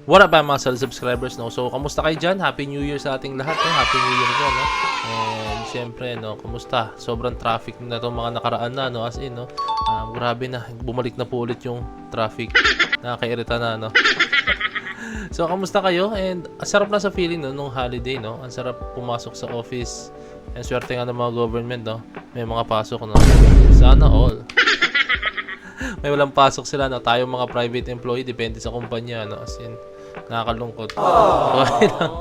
What up mga solid subscribers, no? So, kamusta kayo dyan? Happy New Year sa ating lahat, no? Happy New Year dyan, no? And syempre, no, kamusta? Sobrang traffic na itong mga nakaraan na, no? As in, no? Grabe na, bumalik na po ulit yung traffic. Nakakairita na, no? So, kamusta kayo? And ang sarap na sa feeling, no? Nung holiday, no? Ang sarap pumasok sa office. And swerte nga ng mga government, no? May mga pasok, no? Sana all. May walang pasok sila, no? Tayo mga private employee, depende sa kumpanya, no? As in, nakakalungkot. Okay lang.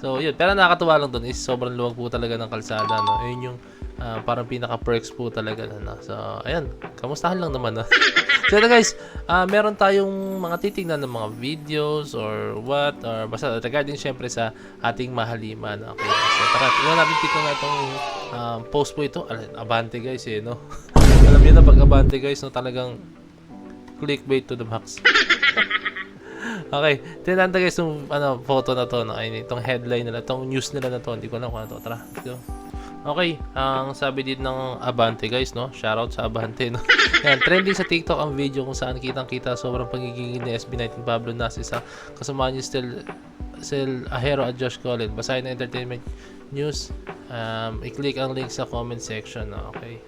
So, yun. Pero nakakatuwa lang dun is sobrang luwag po talaga ng kalsada, no? Ayun yung parang pinaka-perks po talaga, no? So, ayan. Kamustahan lang naman, no? So, ito guys, meron tayong mga titignan ng mga videos or what, or basta regarding syempre sa ating mahaliman. Okay. So, tara, tingnan natin tignan na itong post po ito. Abante guys, eh, no? Alam niyo na pag abante guys, no? Talagang clickbait to the max. Okay, tingnan natin guys yung photo na to, no? Ay, itong headline nila, itong news nila na to. Hindi ko alam kung ano to. Tara, let's go. Okay, ang sabi din ng Abante guys, no? Shoutout sa Abante, no? Yan, trending sa TikTok ang video kung saan kitang-kita sobrang pagiging ni SB19 Pablo Nas isa kasama niya still Ahero at Josh Collin. Basahin na entertainment news. I-click ang link sa comment section, no? Okay.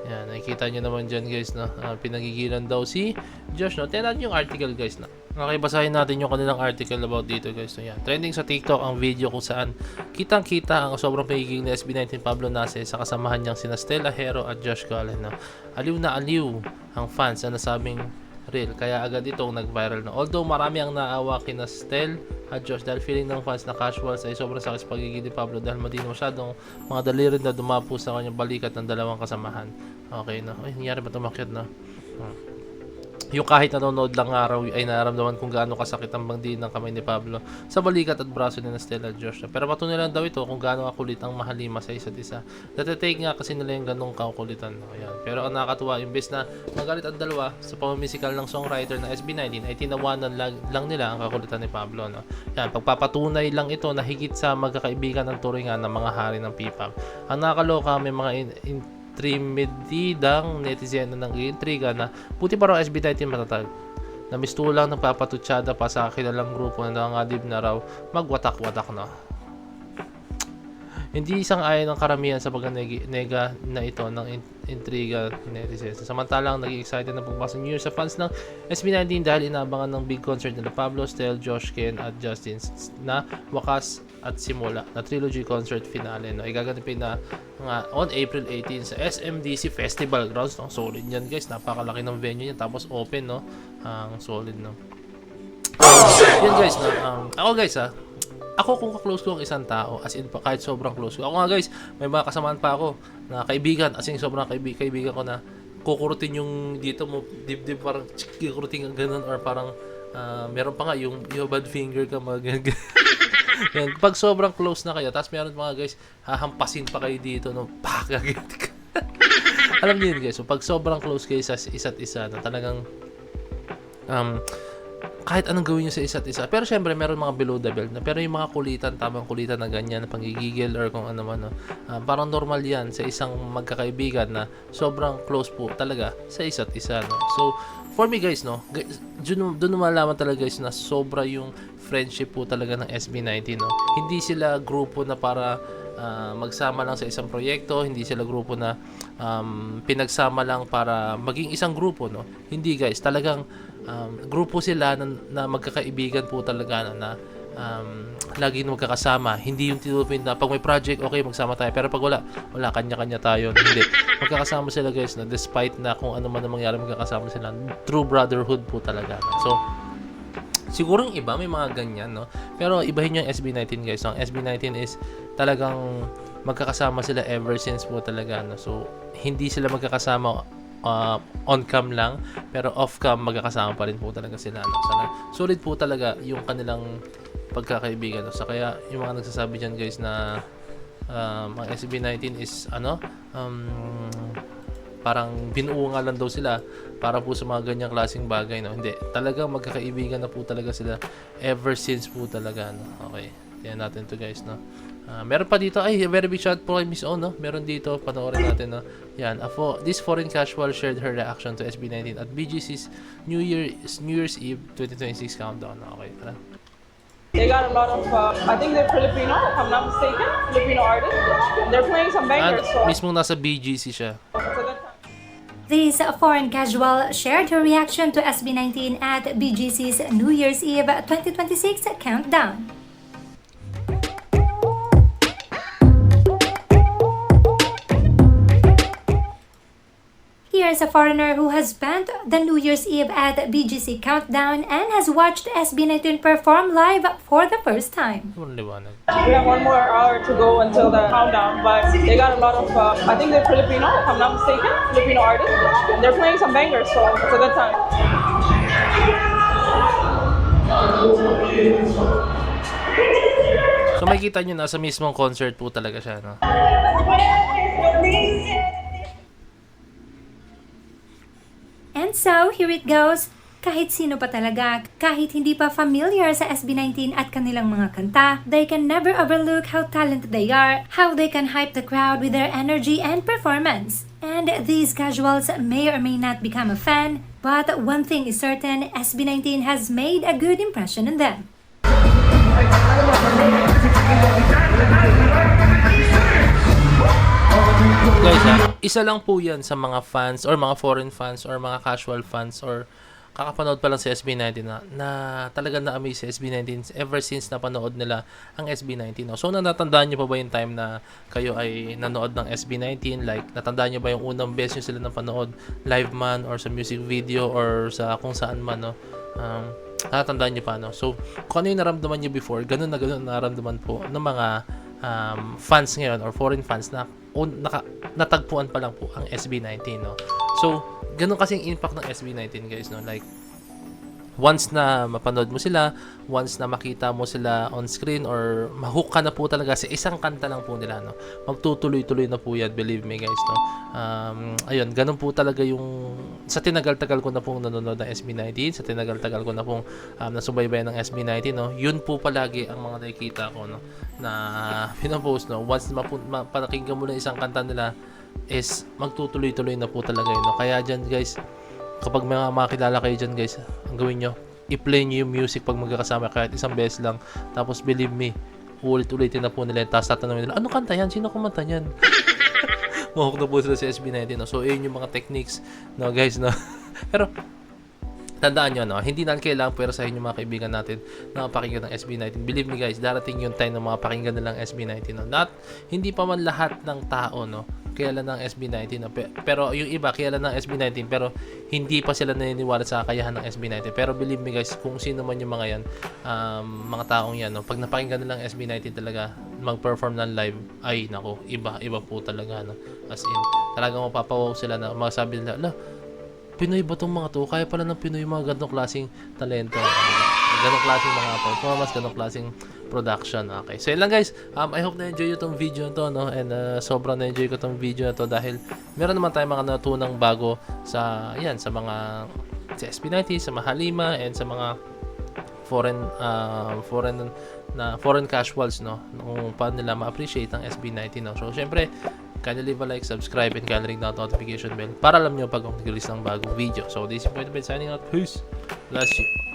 Yan, nakikita nyo naman dyan guys, no? Pinagigilan daw si Josh, no? Tingnan natin yung article guys, no? Okay, basahin natin yung kanilang article about dito guys, no? Yan, trending sa TikTok ang video kung saan kitang-kita ang sobrang pagiging ni SB19 Pablo Nase sa kasamahan niyang sina Stella Hero at Josh Cullen, no? Aliw na aliw ang fans na nasabing real, kaya agad itong nag-viral na. Although marami ang naawa kina Stel at Josh dahil feeling ng fans na casuals ay sobrang sakit sa pagiging ni Pablo dahil matino masyadong mga dalirin na dumapo sa kanyang balikat ng dalawang kasamahan. Okay, no? Ay, nangyari ba tumakyat, no? Yung kahit nanonood lang araw ay nararamdaman kung gaano kasakit ang bangdiin ng kamay ni Pablo sa balikat at braso ni Stella at Josh. Pero patunay lang daw ito kung gaano kakulit ang mahalima sa isa't isa. Natetake nga kasi nila yung ganong kakulitan. Ayan. Pero ang nakakatuwa, imbes na magalit ang dalawa sa pamamisikal ng songwriter na SB19 ay tinawanan lang nila ang kakulitan ni Pablo. No? Yan, pagpapatunay lang ito na higit sa magkakaibigan ng turingan ng mga hari ng P-pop. Ang nakakaloka, may mga trimedidang netizen na nag-iintriga na puti pa raw SB19 matatag. Na mistulang nagpapatutsada pa sa kilalang grupo na nangangadib na raw magwatak-watak na. Hindi isang-ayon ng karamihan sa pag-nega na ito ng intriga ni netizens. Samantalang naging excited na pagbasa New Year sa fans ng SB19 dahil inabangan ng big concert nila Pablo, Stel, Josh, Ken at Justin na wakas at simula na trilogy concert finale, no? Igaganapin na on April 18 sa SMDC Festival Grounds, no? Solid yan guys, napakalaki ng venue niya tapos open, no? Ang solid, no? Yan guys, no? Ako guys, ako kung ka-close ko ang isang tao, as in kahit sobrang close ko. Ako nga guys, may mga kasamaan pa ako na kaibigan, as in sobrang kaibigan ko na kukurutin yung dito mo, dibdib parang kukurutin ang ganun or parang meron pa nga yung bad finger ka mga yan, pag sobrang close na kayo, tapos meron mga guys, hahampasin pa kayo dito, no? Pakagagit ka. Alam niyo yun guys, so pag sobrang close kayo sa isa't isa, na talagang kahit anong gawin nyo sa isa't isa. Pero syempre, meron mga below the belt na. Pero yung mga kulitan, tamang kulitan na ganyan, na panggigigil or kung ano man, no? Parang normal yan sa isang magkakaibigan na sobrang close po talaga sa isa't isa, no? So, for me guys, no, doon malaman talaga guys na sobra yung friendship po talaga ng SB19, no? Hindi sila grupo na para magsama lang sa isang proyekto, hindi sila grupo na pinagsama lang para maging isang grupo, no? Hindi guys, talagang grupo sila na magkakaibigan po talaga na lagi na magkakasama. Hindi yung tinutupin na pag may project, okay, magsama tayo. Pero pag wala, kanya-kanya tayo. Hindi. Magkakasama sila guys na despite na kung ano man ang mangyari, magkakasama sila. True brotherhood po talaga. So, siguro yung iba may mga ganyan, no? Pero ibahin yung SB19 guys. Ang SB19 is talagang magkakasama sila ever since po talaga, no? So, hindi sila magkakasama on cam lang, pero off cam magkakasama pa rin po talaga sila, no? Sana solid po talaga yung kanilang pagkakaibigan, no? So kaya yung mga nagsasabi diyan guys na ang SB19 is parang binuo nga lang daw sila para po sa mga ganyang klaseng bagay, no? Hindi, talaga magkakaibigan na po talaga sila ever since po talaga, no? Okay, tingnan natin to guys, no? Meron pa dito, ay, very big shout po kay Miss O, no? Meron dito, panoorin natin, no? Yan, this foreign casual shared her reaction to SB19 at BGC's New Year's Eve 2026 countdown. Okay, tara. They got a lot of, I think they're Filipino, if I'm not mistaken, Filipino artists. They're playing some bangers, so Mismong nasa BGC siya. it's a good time. This foreign casual shared her reaction to SB19 at BGC's New Year's Eve 2026 countdown. Here's a foreigner who has spent the New Year's Eve at BGC countdown and has watched SB19 perform live for the first time. Walang liwanag. We have 1 more hour to go until the countdown, but they got a lot of, I think they're Filipino, if I'm not mistaken, Filipino artists. They're playing some bangers, so it's a good time. So makikita nyo, nasa mismong concert po talaga siya, no? And so, here it goes. Kahit sino pa talaga, kahit hindi pa familiar sa SB19 at kanilang mga kanta, they can never overlook how talented they are, how they can hype the crowd with their energy and performance. And these casuals may or may not become a fan, but one thing is certain, SB19 has made a good impression on them. Guys, isa lang po yan sa mga fans or mga foreign fans or mga casual fans or kakapanood pa lang si SB19 na talagang na-amaze si SB19 ever since napanood nila ang SB19. No? So, natatandaan nyo pa ba yung time na kayo ay nanood ng SB19? Like, natandaan nyo ba yung unang beses nyo sila napanood live man or sa music video or sa kung saan man, no? Natatandaan nyo pa, no? So, kung ano yung naramdaman nyo before, ganun na naramdaman po ng mga fans ngayon or foreign fans na natagpuan pa lang po ang SB19, no? So, ganun kasi yung impact ng SB19, guys, no? Like, once na mapanood mo sila, once na makita mo sila on screen or mahook ka na po talaga sa isang kanta lang po nila, no? Magtutuloy-tuloy na po yan, believe me, guys, no? Ayun, ganun po talaga yung sa tinagal-tagal ko na pong nanonood ng SB19, sa tinagal-tagal ko na pong nasubaybayan ng SB19, no? Yun po palagi ang mga nakikita ko, no? Na pinapost, no? Once mapakinggan mo na isang kanta nila is magtutuloy-tuloy na po talaga yun, no? Kaya dyan, guys, kapag may makakilala kayo dyan, guys, ang gawin nyo, i-play nyo yung music pag magkakasama kahit isang beses lang. Tapos, believe me, ulit-ulitin na po nila. Tapos, tatanungin nila, ano kanta yan? Sino kumanta yan? Mahok na po sila sa SB19, no? So, yun yung mga techniques, no, guys, no? Pero, tandaan nyo, no? Hindi na kailangan pwerasahin yung mga kaibigan natin na mapakinggan ng SB19. Believe me, guys, darating yung time na mga pakinggan nilang SB19, no? Hindi pa man lahat ng tao, no? Kilala ng SB19, no? Pero yung iba kilala ng SB19 pero hindi pa sila naniniwala sa kakayahan ng SB19. Pero believe me, guys, kung sino man yung mga yan, mga taong yan, no? Pag napakinggan nilang SB19 talaga mag-perform ng live, ay nako, iba po talaga, no? As in, talagang mapapawaw sila na masasabi nila, ala, Pinoy ba tong mga to? Kaya pala ng Pinoy mga ganong klaseng talento. Ganong klaseng mga performance, ganong klaseng production. Okay. So, yun lang, guys. I hope na-enjoy nyo tong video na to, no? And sobrang na-enjoy ko tong video na to dahil meron naman tayong mga naturang bago sa, yan, sa mga sa SB19, sa Mahalima, and sa mga foreign casuals, no? Kung paano nila ma-appreciate ang SB19, no? So, syempre, kindly leave a like, subscribe, and kindly ring the notification bell para alam nyo pag mag-release ng bagong video. So, this is Point signing out. Peace. Bless you.